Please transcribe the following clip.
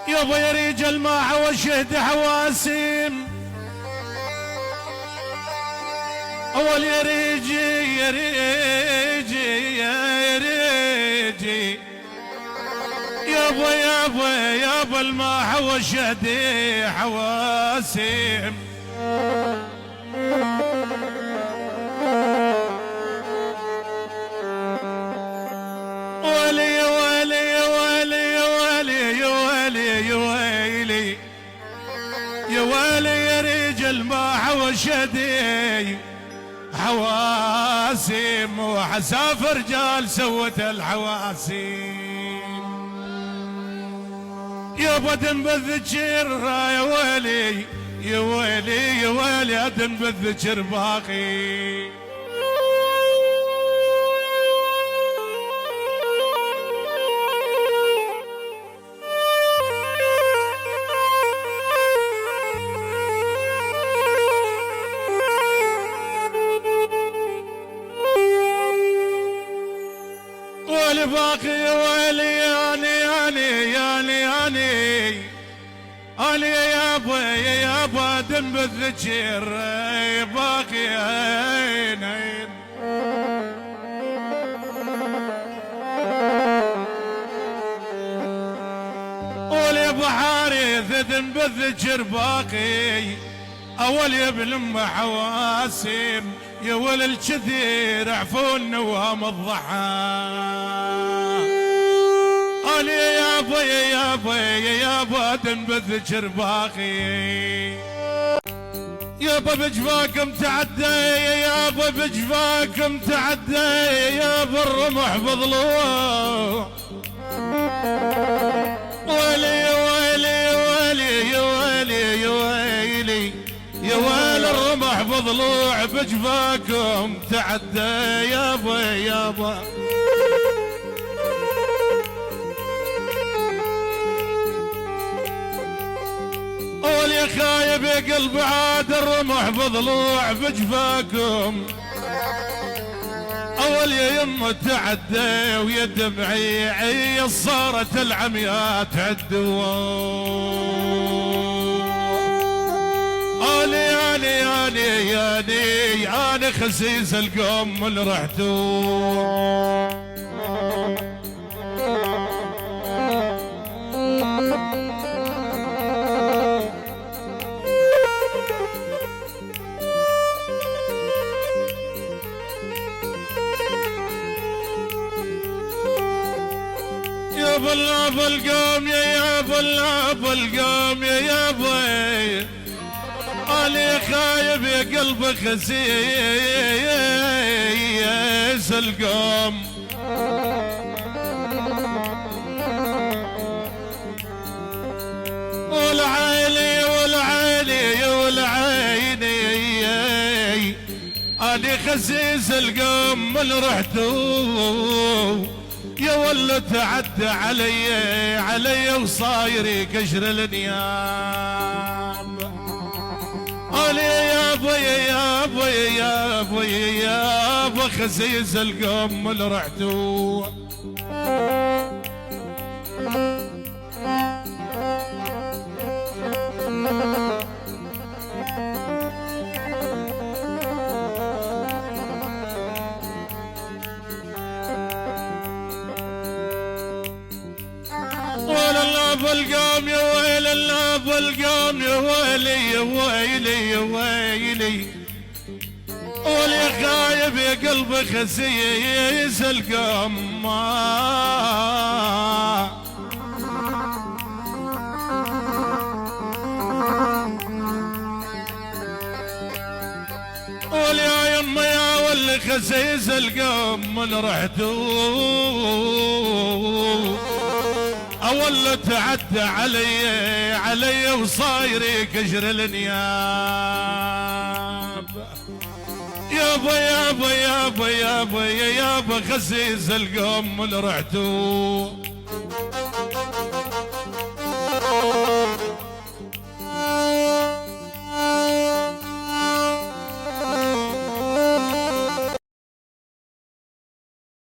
يابا يا رجال ما حوشهد حواسيم اول يا ريجي يا ريجي يا ريجي يابا يابا يابا الما حوشهد حواسيم ويلي يا ويلي يا ويلي يا ويلي يا ويلي يا ويلي يا ويلي يا رجل ما حوشدي حواسيم وحساف رجال سوت الحواسيم يا بدن بالذكر يا ويلي يا ويلي يا ويلي ادن بالذكر باقي ويلي باقي يا ويلي ياني ياني ياني ياني أنا يا يابا يا يابا دم بالذكر باقي عين عين ولي ابو حارث دم بالذكر باقي اول يا ابن ام حواسم يا ول الكثير عفون نوام الضحى أنا يا يابا يا يابا يا يابا دم بالذكر باقي يابا بجفاكم تعدى يا يابا بجفاكم تعدى يا يابا الرمح بضلوع ويلي يا ويلي يا ويلي يا ويلي يا ويلي يا ويلي الرمح بضلوع بجفاكم تعدى يابا يابا اول يا خايب يا قلب عاد الرمح بضلوع بجفاكم اول يا يمه تعدى ويا دمعي عي صارت العمياء تعدوا اني اني اني اني انا خسيس القوم اللي رحتوا يا بلاب القوم يا يابا الاب القوم يا يابا أنا خايب يا قلبي خسيس القوم والعيني والعيني والعيني أنا خسيس القوم من رحتوا يا ولا تعدى علي وصايري قشر النياب أنا يا يابا يا يابا يا يابا يا يابا خسيس القوم اللي رحتوا ويل الله بالقوم يا ويل الله بالقوم يا ويلي يا ويلي يا ويلي ولي خايب يا قلبي خسيس القوم ولي يما يا ولي خسيس القوم من رحتوا اول تعدى علي وصايري كشر النياب يابا يابا يابا يابا يا يابا خسيس القوم اللي رحتوا